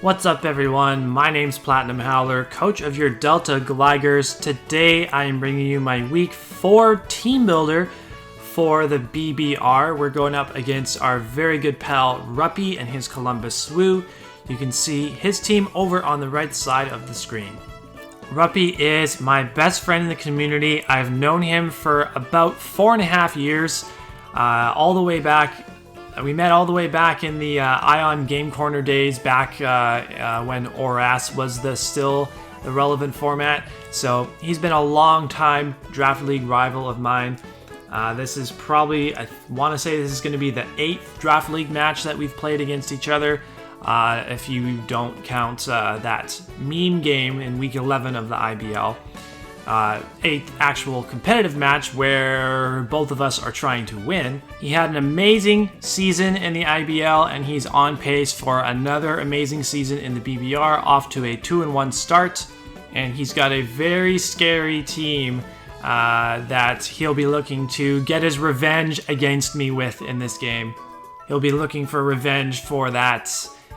What's up everyone, my name's PlatinumHowler, coach of your Delta Gligars. Today I am bringing you my week 4 team builder for the BBR. We're going up against our very good pal Ruppy and his Columbus Swoo. You can see his team over on the right side of the screen. Ruppy is my best friend in the community. I've known him for about 4.5 years, all the way back. We met all the way back in the Ion Game Corner days, back when ORAS was still the relevant format. So he's been a long time Draft League rival of mine. This is probably, I want to say this is going to be the 8th Draft League match that we've played against each other. If you don't count that meme game in week 11 of the IBL. 8th actual competitive match where both of us are trying to win. He had an amazing season in the IBL and he's on pace for another amazing season in the BBR, off to a 2-1 start. And he's got a very scary team that he'll be looking to get his revenge against me with in this game. He'll be looking for revenge for that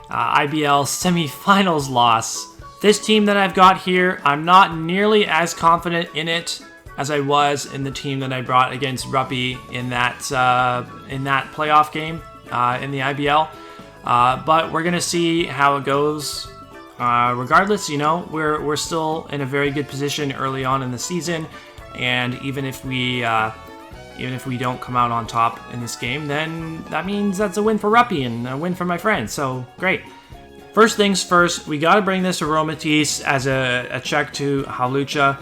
IBL semifinals loss. This team that I've got here, I'm not nearly as confident in it as I was in the team that I brought against Ruppy in that playoff game in the IBL. But we're gonna see how it goes. Regardless, you know, we're still in a very good position early on in the season, and even if we don't come out on top in this game, then that means that's a win for Ruppy and a win for my friend. So great. First things first, we got to bring this Aromatisse as a check to Hawlucha.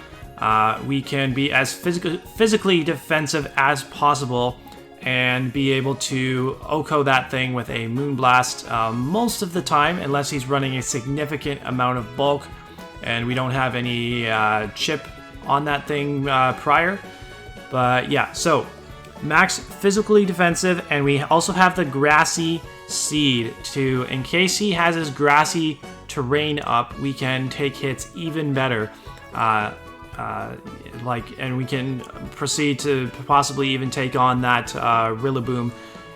We can be as physically defensive as possible and be able to OHKO that thing with a Moonblast most of the time, unless he's running a significant amount of bulk and we don't have any chip on that thing prior. But yeah, so max physically defensive, and we also have the Grassy Seed to, in case he has his grassy terrain up, we can take hits even better. And we can proceed to possibly even take on that Rillaboom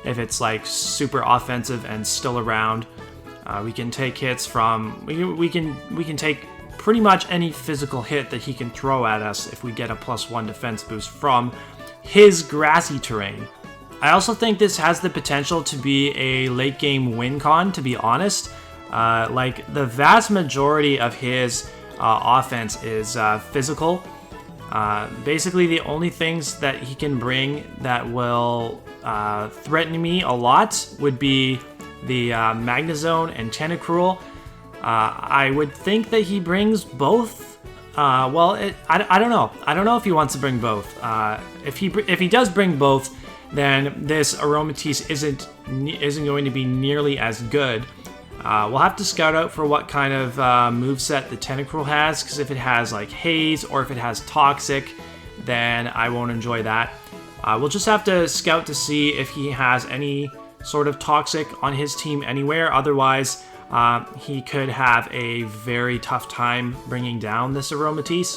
if it's like super offensive and still around. We can take hits from we can take pretty much any physical hit that he can throw at us if we get a +1 defense boost from his grassy terrain. I also think this has the potential to be a late game win con, to be honest. Like the vast majority of his offense is physical. Basically the only things that he can bring that will threaten me a lot would be the Magnezone and Tentacruel. I would think that he brings both. I don't know. I don't know if he wants to bring both. If he does bring both, then this Aromatisse isn't going to be nearly as good. We'll have to scout out for what kind of moveset the Tentacruel has, because if it has like Haze or if it has Toxic, then I won't enjoy that. We'll just have to scout to see if he has any sort of Toxic on his team anywhere. Otherwise, he could have a very tough time bringing down this Aromatisse.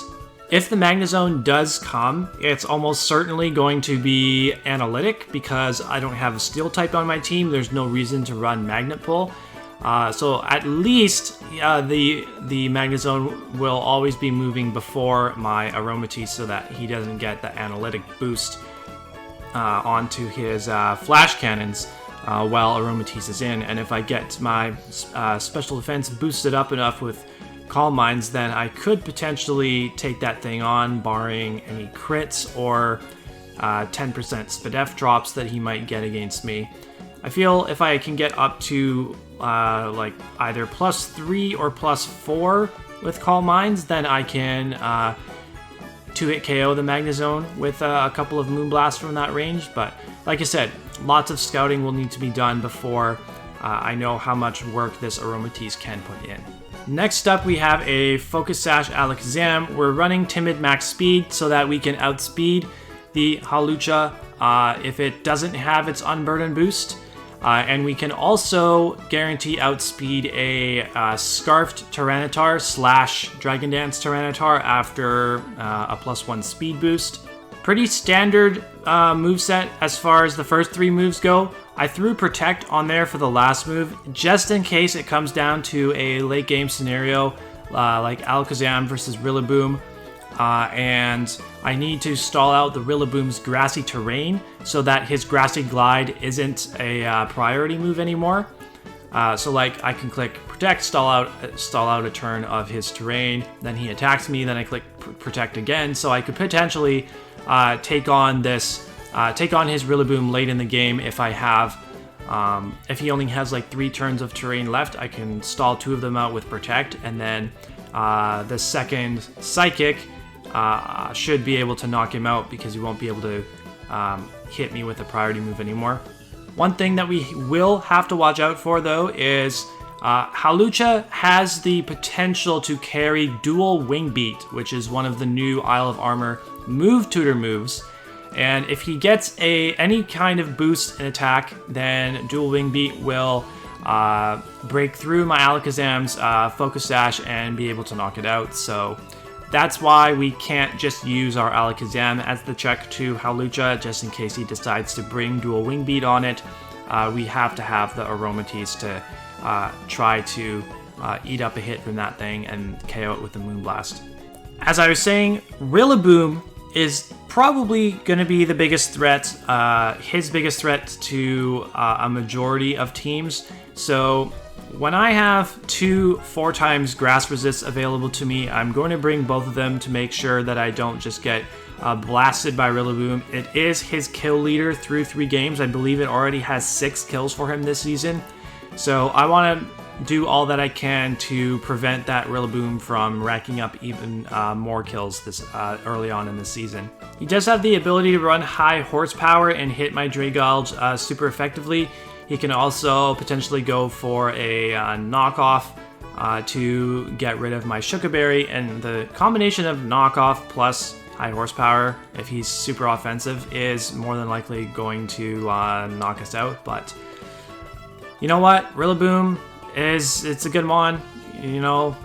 If the Magnezone does come, it's almost certainly going to be Analytic, because I don't have a Steel type on my team. There's no reason to run Magnet Pull. So at least the Magnezone will always be moving before my Aromatisse so that he doesn't get the Analytic boost onto his Flash Cannons while Aromatisse is in. And if I get my special defense boosted up enough with Calm Minds, then I could potentially take that thing on, barring any crits or 10% SPDF drops that he might get against me. I feel if I can get up to like either +3 or +4 with Calm Minds, then I can 2-hit KO the Magnezone with a couple of Moonblasts from that range. But like I said, lots of scouting will need to be done before I know how much work this Aromatisse can put in. Next up, we have a Focus Sash Alakazam. We're running Timid Max Speed so that we can outspeed the Hawlucha if it doesn't have its Unburden boost. And we can also guarantee outspeed a Scarfed Tyranitar / Dragon Dance Tyranitar after a +1 speed boost. Pretty standard moveset as far as the first 3 moves go. I threw Protect on there for the last move, just in case it comes down to a late game scenario like Alakazam versus Rillaboom, and I need to stall out the Rillaboom's grassy terrain so that his Grassy Glide isn't a priority move anymore. So like I can click Protect, stall out a turn of his terrain, then he attacks me, then I click Protect again, so I could potentially take on his Rillaboom late in the game if I have, if he only has like 3 turns of terrain left. I can stall 2 of them out with Protect, and then the second Psychic should be able to knock him out because he won't be able to hit me with a priority move anymore. One thing that we will have to watch out for though is Hawlucha has the potential to carry Dual Wing Beat, which is one of the new Isle of Armor move tutor moves. And if he gets any kind of boost in attack, then Dual Wing Beat will break through my Alakazam's Focus Dash and be able to knock it out. So that's why we can't just use our Alakazam as the check to Hawlucha, just in case he decides to bring Dual Wing Beat on it. We have to have the Aromatisse to try to eat up a hit from that thing and KO it with the Moonblast. As I was saying, Rillaboom is probably going to be the biggest threat, his biggest threat to a majority of teams. So when I have 2 4x Grass Resists available to me, I'm going to bring both of them to make sure that I don't just get blasted by Rillaboom. It is his kill leader through 3 games. I believe it already has 6 kills for him this season. So I want to do all that I can to prevent that Rillaboom from racking up even more kills this early on in the season. He does have the ability to run high horsepower and hit my Dragalge super effectively. He can also potentially go for a knockoff to get rid of my Shuka Berry, and the combination of knockoff plus high horsepower, if he's super offensive, is more than likely going to knock us out. But you know what? Rillaboom it's a good mon. You know,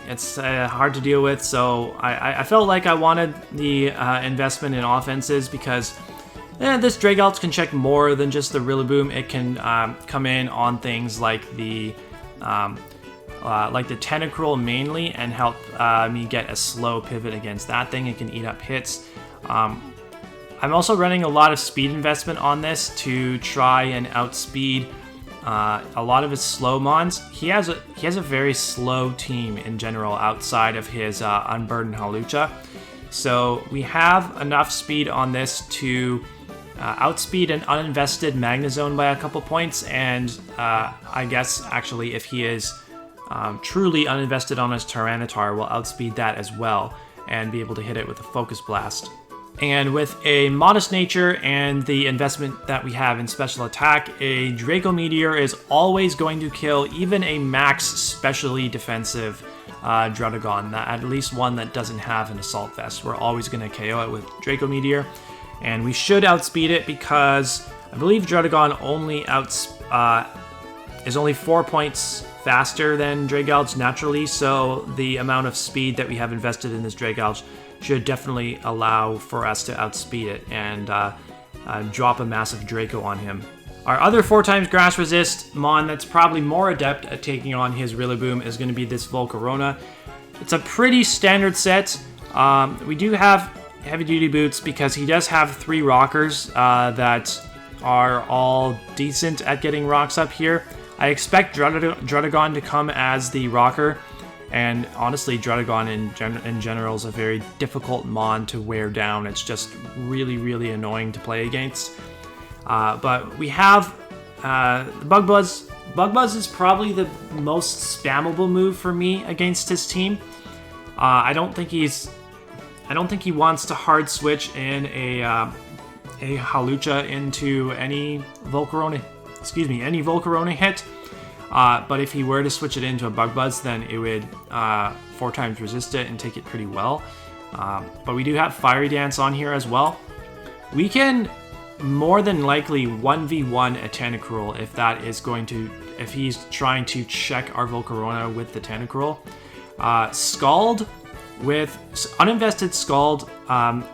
it's hard to deal with, so I felt like I wanted the investment in offenses because this Dragalge can check more than just the Rillaboom. It can come in on things like the Tentacruel mainly and help me get a slow pivot against that thing. It can eat up hits. I'm also running a lot of speed investment on this to try and outspeed a lot of his slow mons. He has a very slow team in general outside of his Unburdened Hawlucha. So we have enough speed on this to outspeed an uninvested Magnezone by a couple points, and I guess actually if he is truly uninvested on his Tyranitar, we'll outspeed that as well and be able to hit it with a Focus Blast. And with a modest nature and the investment that we have in special attack, a Draco Meteor is always going to kill even a max specially defensive Druddigon, at least one that doesn't have an Assault Vest. We're always going to KO it with Draco Meteor, and we should outspeed it because I believe Druddigon is only 4 points faster than Dragalge naturally, so the amount of speed that we have invested in this Dragalge should definitely allow for us to outspeed it and drop a massive Draco on him. Our other 4x Grass Resist mon that's probably more adept at taking on his Rillaboom is going to be this Vulcarona. It's a pretty standard set. We do have heavy duty boots because he does have 3 rockers that are all decent at getting rocks up here. I expect Druddigon to come as the rocker. And honestly, Druddigon in general is a very difficult mon to wear down. It's just really, really annoying to play against. But we have the Bug Buzz. Bug Buzz is probably the most spammable move for me against his team. I don't think he wants to hard switch in a Hawlucha into any Volcarona hit. But if he were to switch it into a Bug Buzz, then it would 4x resist it and take it pretty well. But we do have Fiery Dance on here as well. We can more than likely 1v1 a Tentacruel if he's trying to check our Volcarona with the Tentacruel. Scald With Uninvested Scald,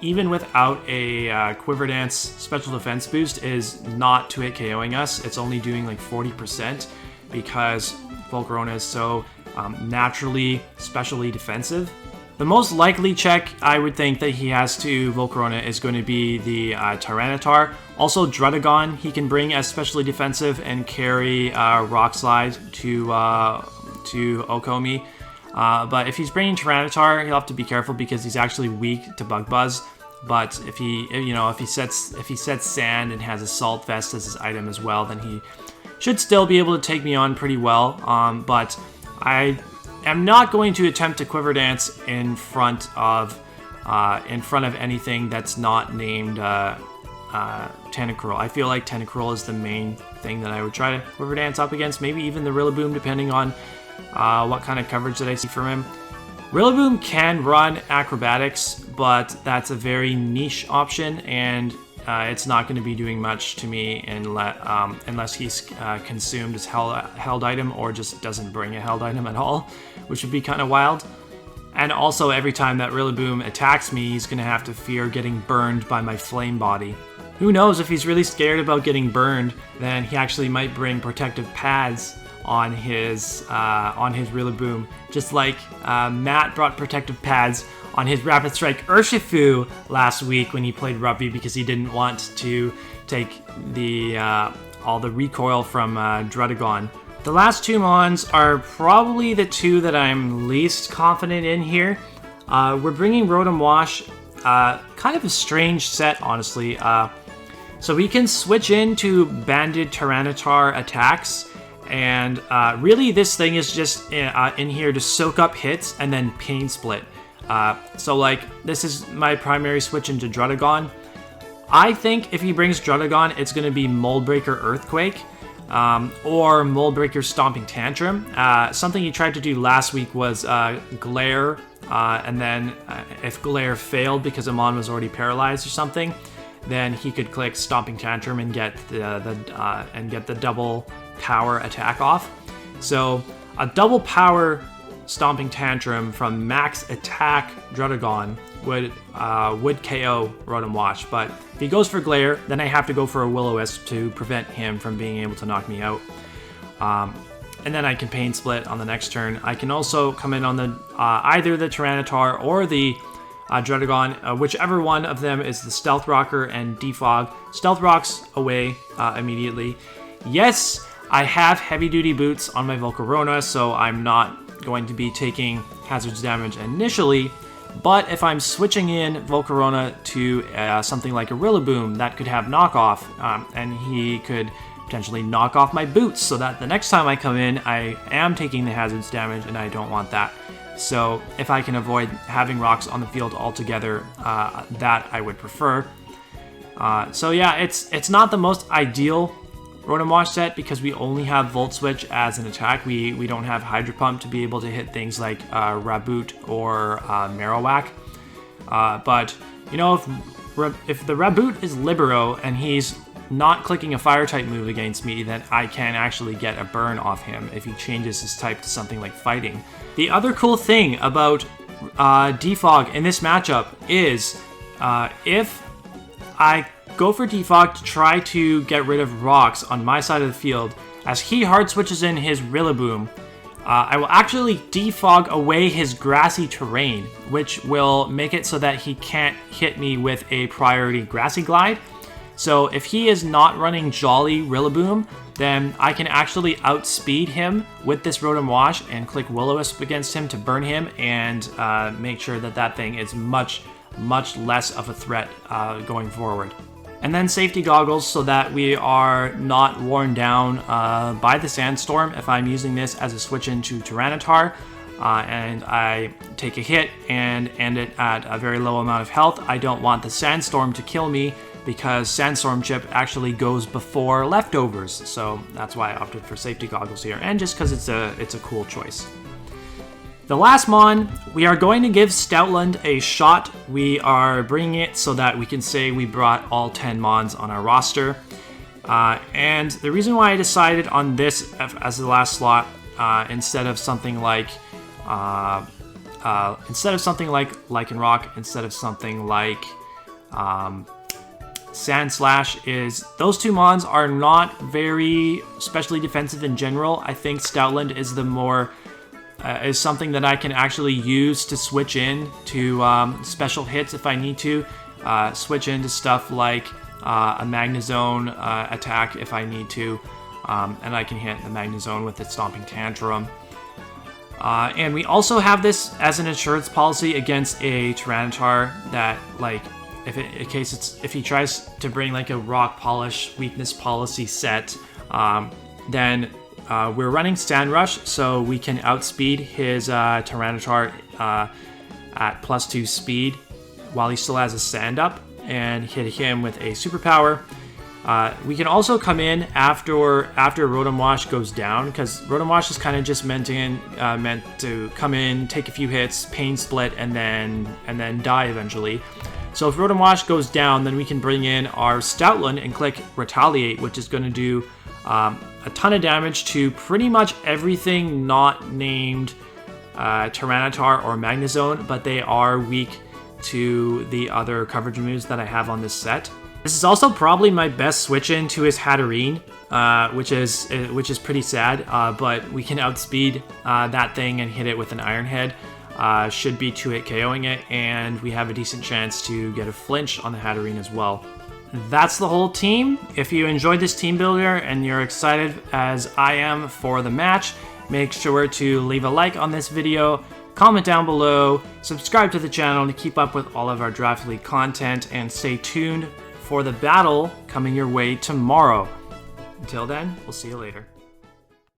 even without a Quiver Dance special defense boost, is not 2-hit KOing us. It's only doing like 40% because Vulcarona is so naturally, specially defensive. The most likely check I would think that he has to Vulcarona is going to be the Tyranitar. Also, Druddigon he can bring as specially defensive and carry Rock Slide to Okomi. But if he's bringing Tyranitar, he'll have to be careful because he's actually weak to Bug Buzz. But if he sets Sand and has Assault Vest as his item as well, then he should still be able to take me on pretty well. But I am not going to attempt to Quiver Dance in front of anything that's not named Tentacruel. I feel like Tentacruel is the main thing that I would try to Quiver Dance up against. Maybe even the Rillaboom, depending on what kind of coverage that I see from him. Rillaboom can run Acrobatics, but that's a very niche option, and it's not going to be doing much to me unless he's consumed as held item or just doesn't bring a held item at all, which would be kind of wild. And also, every time that Rillaboom attacks me, he's going to have to fear getting burned by my Flame Body. Who knows, if he's really scared about getting burned, then he actually might bring Protective Pads on his Rillaboom, just like Matt brought Protective Pads on his Rapid Strike Urshifu last week when he played Ruppy because he didn't want to take all the recoil from Druddigon. The last two Mons are probably the two that I'm least confident in here. We're bringing Rotom-Wash, kind of a strange set, honestly. So we can switch into Banded Tyranitar attacks, and really this thing is just in here to soak up hits and then Pain Split. So like, this is my primary switch into Druddigon. I think if he brings Druddigon, it's going to be Mold Breaker Earthquake, or Mold Breaker Stomping Tantrum. Something he tried to do last week was Glare, and then if Glare failed because Amon was already paralyzed or something, then he could click Stomping Tantrum and get the double power attack off. So a double power Stomping Tantrum from max attack Druddigon would KO Rotom-Wash, but if he goes for Glare, then I have to go for a Will-O-Wisp to prevent him from being able to knock me out. And then I can Pain Split on the next turn. I can also come in on the either the Tyranitar or the Druddigon, whichever one of them is the Stealth Rocker and Defog. Stealth Rocks away immediately. Yes, I have heavy duty boots on my Vulcarona, so I'm not going to be taking hazards damage initially, but if I'm switching in Vulcarona to something like a Rillaboom, that could have knockoff, and he could potentially knock off my boots, so that the next time I come in, I am taking the hazards damage, and I don't want that. So if I can avoid having rocks on the field altogether, that I would prefer. So yeah, it's not the most ideal Rotom-Wash set because we only have Volt Switch as an attack. We don't have Hydro Pump to be able to hit things like Raboot or Marowak. But you know, if the Raboot is Libero and he's not clicking a fire type move against me, then I can actually get a burn off him if he changes his type to something like Fighting. The other cool thing about Defog in this matchup is if I go for Defog to try to get rid of rocks on my side of the field, as he hard switches in his Rillaboom, I will actually Defog away his grassy terrain, which will make it so that he can't hit me with a priority Grassy Glide. So if he is not running Jolly Rillaboom, then I can actually outspeed him with this Rotom-Wash and click Will-O-Wisp against him to burn him and make sure that that thing is much less of a threat going forward. And then Safety Goggles so that we are not worn down by the Sandstorm if I'm using this as a switch into Tyranitar and I take a hit and end it at a very low amount of health. I don't want the Sandstorm to kill me because Sandstorm Chip actually goes before Leftovers, so that's why I opted for Safety Goggles here, and just because it's a cool choice. The last Mon, we are going to give Stoutland a shot. We are bringing it so that we can say we brought all 10 Mons on our roster. And the reason why I decided on this as the last slot instead of something like a instead of something like Lycanroc, instead of something like Sand Slash, is those two mons are not very especially defensive in general. I think Stoutland is the more is something that I can actually use to switch in to special hits if I need to. Switch into stuff like a Magnezone attack if I need to, and I can hit the Magnezone with its Stomping Tantrum. And we also have this as an insurance policy against a Tyranitar that, like, if he tries to bring like a Rock Polish weakness policy set, then we're running Sand Rush, so we can outspeed his Tyranitar at +2 speed while he still has a Sand Up, and hit him with a Superpower. We can also come in after Rotom-Wash goes down, because Rotom-Wash is kind of just meant to come in, take a few hits, Pain Split, and then die eventually. So if Rotom-Wash goes down, then we can bring in our Stoutland and click Retaliate, which is going to do a ton of damage to pretty much everything not named Tyranitar or Magnezone, but they are weak to the other coverage moves that I have on this set. This is also probably my best switch in to his Hatterene, which is pretty sad, but we can outspeed that thing and hit it with an Iron Head. Should be 2-hit KOing it, and we have a decent chance to get a flinch on the Hatterene as well. That's the whole team. If you enjoyed this team builder and you're excited as I am for the match, make sure to leave a like on this video, comment down below, subscribe to the channel to keep up with all of our Draft League content, and stay tuned for the battle coming your way tomorrow. Until then, we'll see you later.